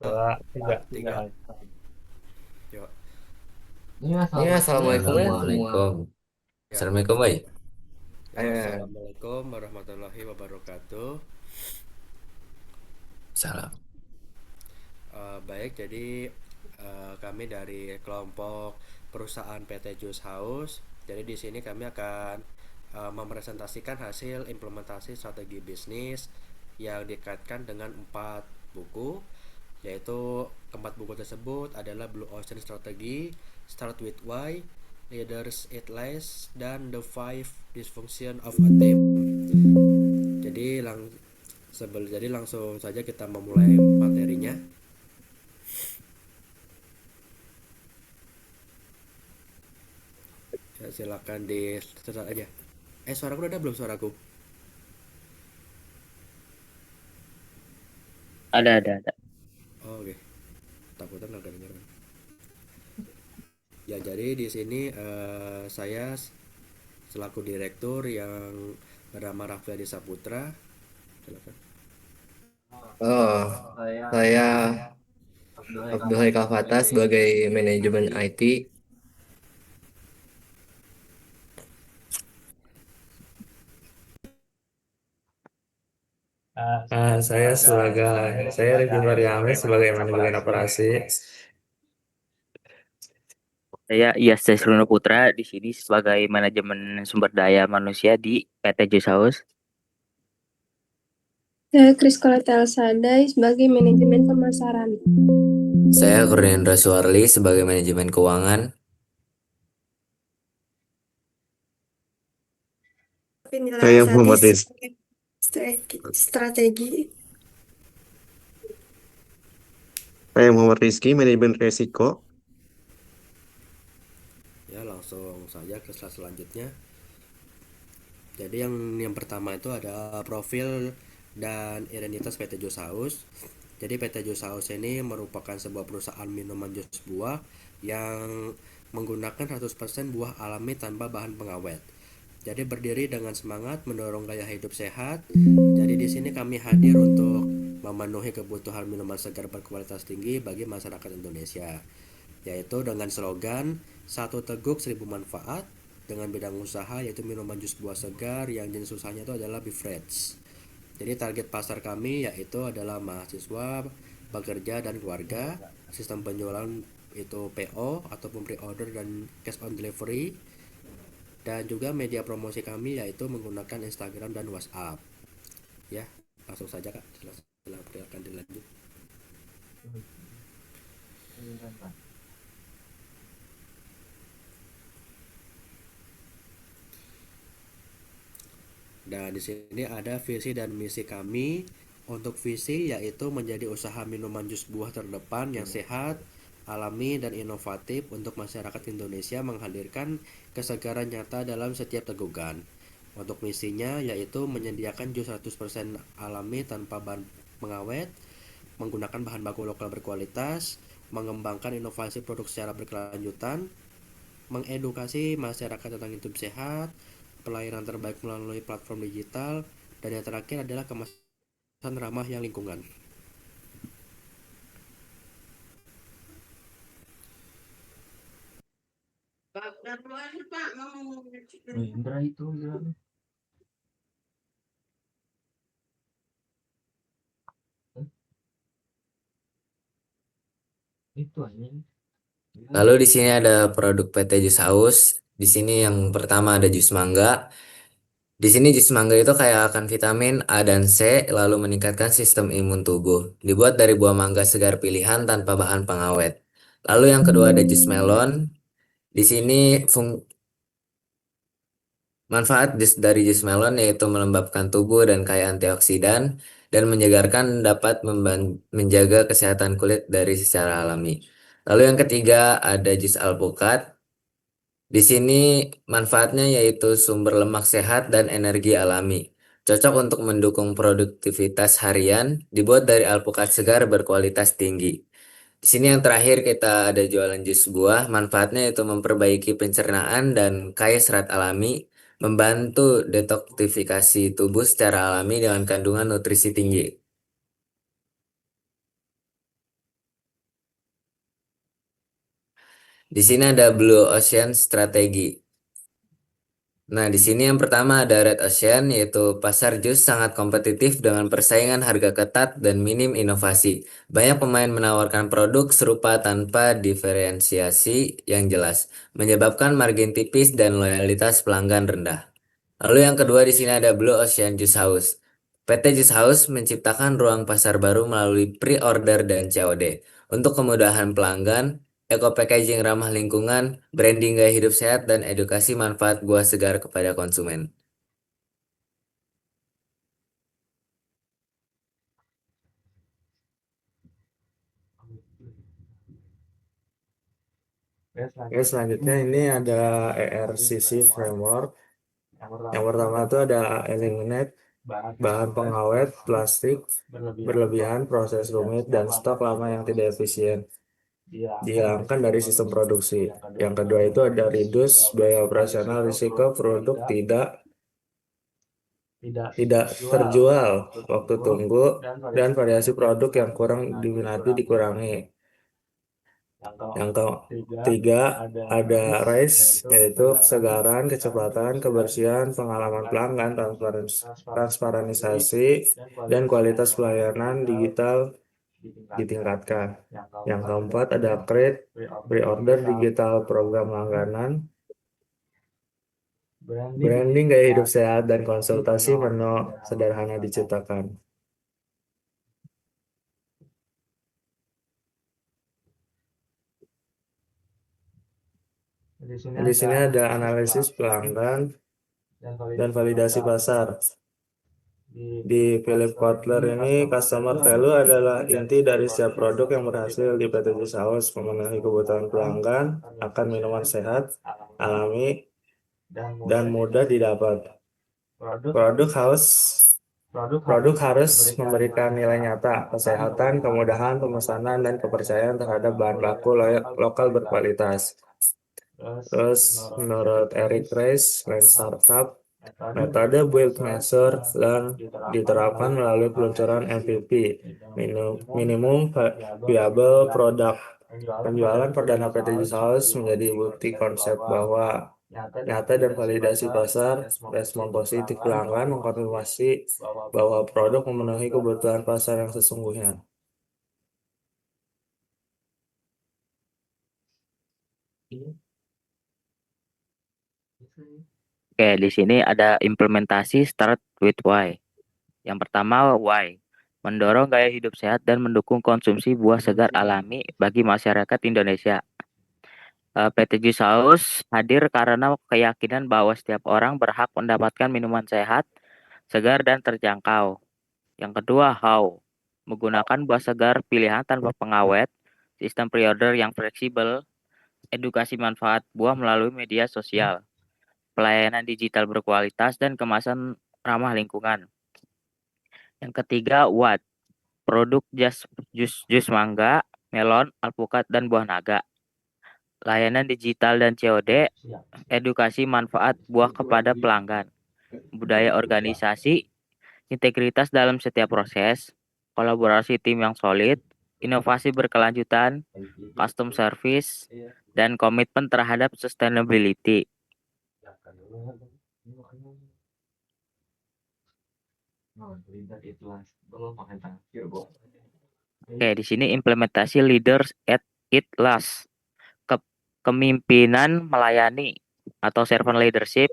Dua, tiga. Tiga. Yuk. Ya, assalamualaikum ya. Assalamualaikum. Ya. Assalamualaikum, baik. Ya, assalamualaikum warahmatullahi wabarakatuh. Salam. Baik, jadi kami dari kelompok perusahaan PT Jus House. Jadi di sini kami akan mempresentasikan hasil implementasi strategi bisnis yang dikaitkan dengan 4 buku, yaitu keempat buku tersebut adalah Blue Ocean Strategy, Start with Why, Leaders Eat Less, dan The Five Dysfunction of a Team. Jadi langsung saja kita memulai materinya. Ya, silakan di start aja. Suaraku udah ada belum suaraku? Ada. Oh, oke. Takutnya nggak kedengeran. Ya, jadi di sini saya selaku direktur yang bernama Raffi Saputra. Silakan. Oh, saya Abdul Haikal Fatah sebagai manajemen IT. Saya Rifki Maryami sebagai manajemen operasi. Saya Iyas Desruno Putra di sini sebagai manajemen sumber daya manusia di PT Jus House. Saya Kris Koleta Sadai sebagai manajemen pemasaran. Saya Kurniandra Suarli sebagai manajemen keuangan. Saya Muhammad strategi. Saya Muhammad Rizky, manajemen resiko. Ya, langsung saja ke slide selanjutnya. Jadi yang pertama itu ada profil dan identitas PT Jus House. Jadi PT Jus House ini merupakan sebuah perusahaan minuman jus buah yang menggunakan 100% buah alami tanpa bahan pengawet. Jadi berdiri dengan semangat mendorong gaya hidup sehat. Jadi di sini kami hadir untuk memenuhi kebutuhan minuman segar berkualitas tinggi bagi masyarakat Indonesia, yaitu dengan slogan satu teguk 1000 manfaat, dengan bidang usaha yaitu minuman jus buah segar yang jenis usahanya itu adalah beverage. Jadi target pasar kami yaitu adalah mahasiswa, pekerja, dan keluarga. Sistem penjualan itu PO ataupun pre-order dan cash on delivery. Dan juga media promosi kami yaitu menggunakan Instagram dan WhatsApp. Ya, langsung saja Kak, silakan dilanjut. Dan di sini ada visi dan misi kami. Untuk visi yaitu menjadi usaha minuman jus buah terdepan yang sehat, alami, dan inovatif untuk masyarakat Indonesia, menghadirkan kesegaran nyata dalam setiap tegukan. Untuk misinya yaitu menyediakan jus 100% alami tanpa bahan pengawet, menggunakan bahan baku lokal berkualitas, mengembangkan inovasi produk secara berkelanjutan, mengedukasi masyarakat tentang hidup sehat, pelayanan terbaik melalui platform digital, dan yang terakhir adalah kemasan ramah yang lingkungan. Indra itu itu aja. Lalu di sini ada produk PT Jus House. Di sini yang pertama ada jus mangga. Di sini jus mangga itu kaya akan vitamin A dan C, lalu meningkatkan sistem imun tubuh. Dibuat dari buah mangga segar pilihan tanpa bahan pengawet. Lalu yang kedua ada jus melon. Di sini manfaat dari jus melon yaitu melembabkan tubuh dan kaya antioksidan dan menyegarkan, dapat menjaga kesehatan kulit dari secara alami. Lalu yang ketiga ada jus alpukat. Di sini manfaatnya yaitu sumber lemak sehat dan energi alami. Cocok untuk mendukung produktivitas harian, dibuat dari alpukat segar berkualitas tinggi. Di sini yang terakhir kita ada jualan jus buah. Manfaatnya itu memperbaiki pencernaan dan kaya serat alami, membantu detoksifikasi tubuh secara alami dengan kandungan nutrisi tinggi. Di sini ada Blue Ocean Strategi. Nah, di sini yang pertama ada Red Ocean, yaitu pasar jus sangat kompetitif dengan persaingan harga ketat dan minim inovasi. Banyak pemain menawarkan produk serupa tanpa diferensiasi yang jelas, menyebabkan margin tipis dan loyalitas pelanggan rendah. Lalu yang kedua di sini ada Blue Ocean Juice House. PT Juice House menciptakan ruang pasar baru melalui pre-order dan COD. Untuk kemudahan pelanggan, eco packaging ramah lingkungan, branding gaya hidup sehat, dan edukasi manfaat buah segar kepada konsumen. Oke, selanjutnya ini ada ERCC framework. Yang pertama itu ada eliminate bahan pengawet plastik berlebihan, proses rumit, dan stok lama yang tidak efisien. Dihilangkan dari sistem produksi. Yang kedua itu ada reduce biaya operasional risiko produk tidak terjual, waktu tunggu, dan variasi produk yang kurang diminati dikurangi. Yang ketiga ada RISE, yaitu kesegaran, kecepatan, kebersihan, pengalaman pelanggan, transparansi, dan kualitas pelayanan digital ditingkatkan. Yang keempat ada create, pre-order digital, program langganan, branding gaya hidup sehat, dan konsultasi menu sederhana diciptakan. Di sini ada analisis pelanggan dan validasi pasar. Di Philip Kotler ini, customer value adalah inti dari setiap produk yang berhasil di PT Juice House, memenuhi kebutuhan pelanggan akan minuman sehat, alami, dan mudah didapat. Produk harus memberikan nilai nyata, kesehatan, kemudahan pemesanan, dan kepercayaan terhadap bahan baku lokal berkualitas. Terus, menurut Eric Rice, Lean Startup, metode build, measure, learn diterapkan melalui peluncuran MVP, minimum viable product. Penjualan perdana PT Juice House menjadi bukti konsep bahwa nyata dan validasi pasar, respon positif pelanggan mengkonfirmasi bahwa produk memenuhi kebutuhan pasar yang sesungguhnya. Oke, di sini ada implementasi start with why. Yang pertama, why. Mendorong gaya hidup sehat dan mendukung konsumsi buah segar alami bagi masyarakat Indonesia. PT Juice House hadir karena keyakinan bahwa setiap orang berhak mendapatkan minuman sehat, segar, dan terjangkau. Yang kedua, how. Menggunakan buah segar pilihan tanpa pengawet, sistem pre-order yang fleksibel, edukasi manfaat buah melalui media sosial, pelayanan digital berkualitas, dan kemasan ramah lingkungan. Yang ketiga, what. Produk jus mangga, melon, alpukat, dan buah naga. Layanan digital dan COD, edukasi manfaat buah kepada pelanggan. Budaya organisasi, integritas dalam setiap proses, kolaborasi tim yang solid, inovasi berkelanjutan, custom service, dan komitmen terhadap sustainability. Oke, di sini implementasi leaders at it last. Kepemimpinan melayani atau servant leadership.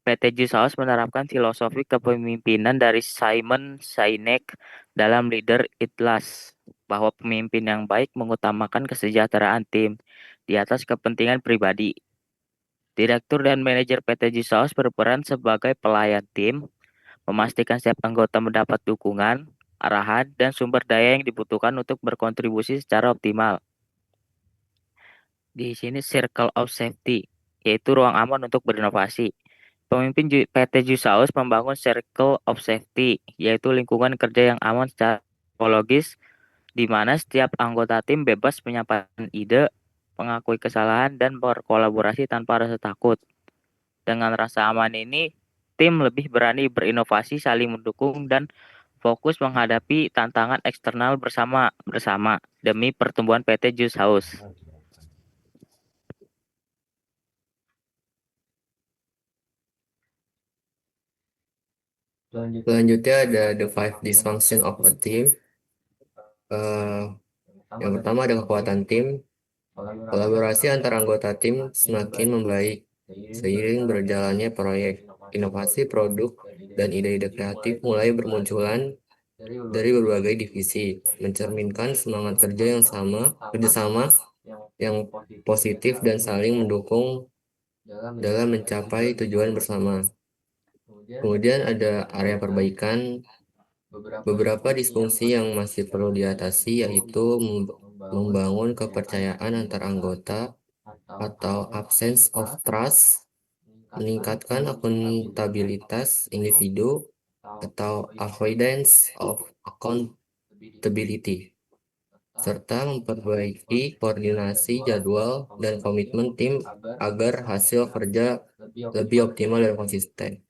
PT Juice House menerapkan filosofi kepemimpinan dari Simon Sinek dalam Leader It Last, bahwa pemimpin yang baik mengutamakan kesejahteraan tim di atas kepentingan pribadi. Direktur dan manajer PT Juice House berperan sebagai pelayan tim, memastikan setiap anggota mendapat dukungan, arahan, dan sumber daya yang dibutuhkan untuk berkontribusi secara optimal. Di sini Circle of Safety, yaitu ruang aman untuk berinovasi. Pemimpin PT Juice House membangun Circle of Safety, yaitu lingkungan kerja yang aman secara psikologis, di mana setiap anggota tim bebas menyampaikan ide, mengakui kesalahan, dan berkolaborasi tanpa rasa takut. Dengan rasa aman ini, tim lebih berani berinovasi, saling mendukung, dan fokus menghadapi tantangan eksternal bersama demi pertumbuhan PT Juice House. Selanjutnya ada the five dysfunction of a team. Eh, yang pertama ada kekuatan tim. Kolaborasi antar anggota tim semakin membaik seiring berjalannya proyek. Inovasi produk dan ide-ide kreatif mulai bermunculan dari berbagai divisi, mencerminkan semangat kerjasama yang positif dan saling mendukung dalam mencapai tujuan bersama. Kemudian ada area perbaikan. Beberapa disfungsi yang masih perlu diatasi yaitu membangun kepercayaan antar anggota atau absence of trust, meningkatkan akuntabilitas individu atau avoidance of accountability, serta memperbaiki koordinasi jadwal dan komitmen tim agar hasil kerja lebih optimal dan konsisten.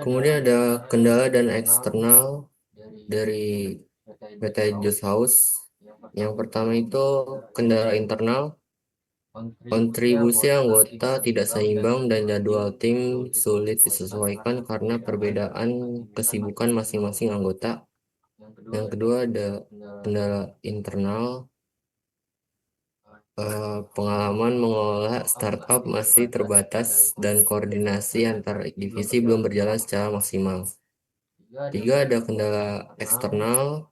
Kemudian ada kendala dan eksternal dari PT Just House. Yang pertama itu kendala internal. Kontribusi anggota tidak seimbang dan jadwal tim sulit disesuaikan karena perbedaan kesibukan masing-masing anggota. Yang kedua ada kendala internal. Pengalaman mengelola startup masih terbatas dan koordinasi antar divisi belum berjalan secara maksimal. Tiga, ada kendala eksternal.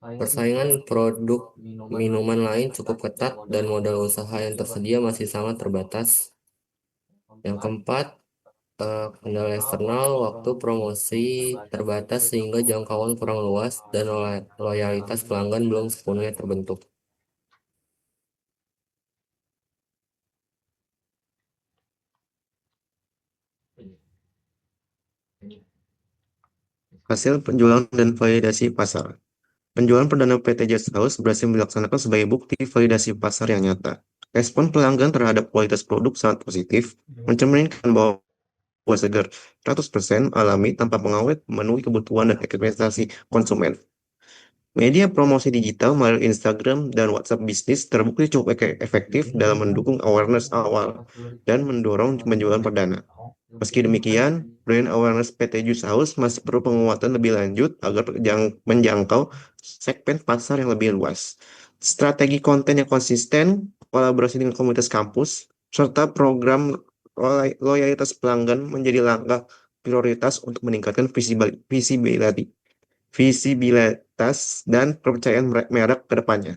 Persaingan produk minuman lain cukup ketat dan modal usaha yang tersedia masih sangat terbatas. Yang keempat, kendala eksternal, waktu promosi terbatas sehingga jangkauan kurang luas dan loyalitas pelanggan belum sepenuhnya terbentuk. Hasil penjualan dan validasi pasar. Penjualan perdana PT Just House berhasil dilaksanakan sebagai bukti validasi pasar yang nyata. Respon pelanggan terhadap kualitas produk sangat positif, mencerminkan bahwa buah segar 100% alami tanpa pengawet memenuhi kebutuhan dan ekspektasi konsumen. Media promosi digital melalui Instagram dan WhatsApp bisnis terbukti cukup efektif dalam mendukung awareness awal dan mendorong penjualan perdana. Meski demikian, brand awareness PT Just House masih perlu penguatan lebih lanjut agar menjangkau segmen pasar yang lebih luas. Strategi konten yang konsisten, kolaborasi dengan komunitas kampus, serta program loyalitas pelanggan menjadi langkah prioritas untuk meningkatkan visibilitas dan kepercayaan merek ke depannya.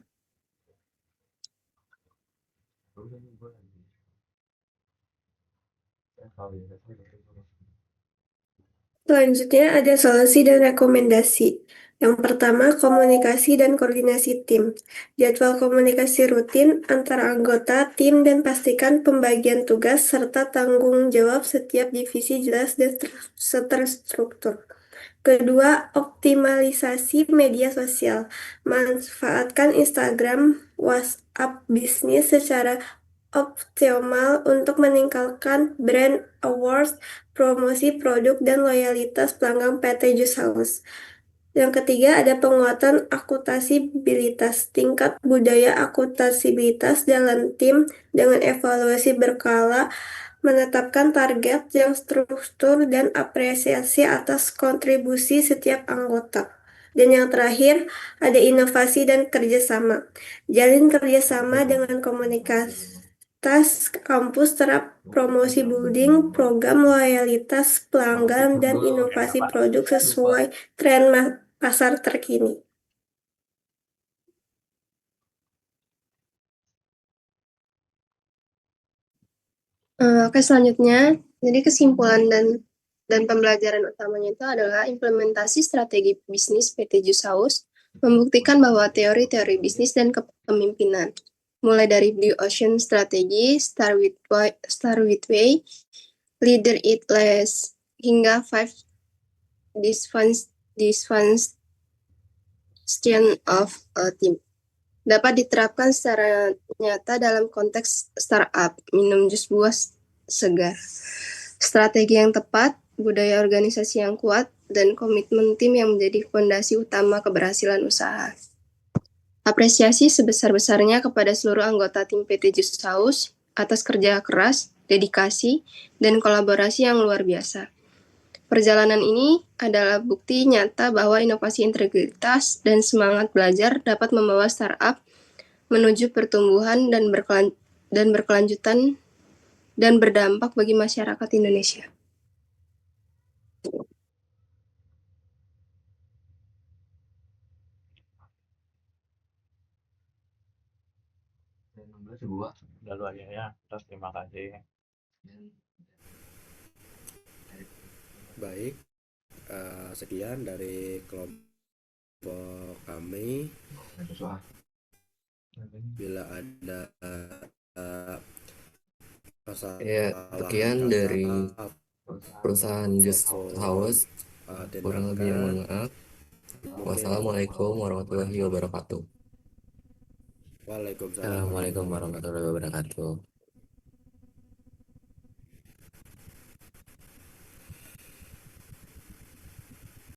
Selanjutnya ada solusi dan rekomendasi. Yang pertama, komunikasi dan koordinasi tim. Jadwal komunikasi rutin antara anggota tim dan pastikan pembagian tugas serta tanggung jawab setiap divisi jelas dan terstruktur. Kedua, optimalisasi media sosial. Manfaatkan Instagram, WhatsApp bisnis secara optimal untuk meningkatkan brand awareness, promosi produk, dan loyalitas pelanggan PT Just House. Yang ketiga ada penguatan akuntabilitas. Tingkat budaya akuntabilitas dalam tim dengan evaluasi berkala, menetapkan target yang struktur, dan apresiasi atas kontribusi setiap anggota. Dan yang terakhir, ada inovasi dan kerjasama. Jalin kerjasama dengan komunitas kampus, terap promosi building, program loyalitas pelanggan, dan inovasi produk sesuai tren pasar terkini. Oke, selanjutnya, jadi kesimpulan dan pembelajaran utamanya itu adalah implementasi strategi bisnis PT Just House membuktikan bahwa teori-teori bisnis dan kepemimpinan, mulai dari Blue Ocean Strategy, Start with Way, Leader It Less, hingga 5 dysfunction of a team, dapat diterapkan secara nyata dalam konteks startup, minum jus buah segar. Strategi yang tepat, budaya organisasi yang kuat, dan komitmen tim yang menjadi fondasi utama keberhasilan usaha. Apresiasi sebesar-besarnya kepada seluruh anggota tim PT Just House atas kerja keras, dedikasi, dan kolaborasi yang luar biasa. Perjalanan ini adalah bukti nyata bahwa inovasi integritas dan semangat belajar dapat membawa startup menuju pertumbuhan dan berkelanjutan dan berdampak bagi masyarakat Indonesia. Udah lu aja ya. Terus terima kasih. Baik, sekian dari kelompok kami. Bila ada masalah Ya, sekian dari perusahaan Just House. Kurang lebihnya mohon maaf. Wassalamualaikum warahmatullahi wabarakatuh. Waalaikumsalam Assalamualaikum warahmatullahi wabarakatuh.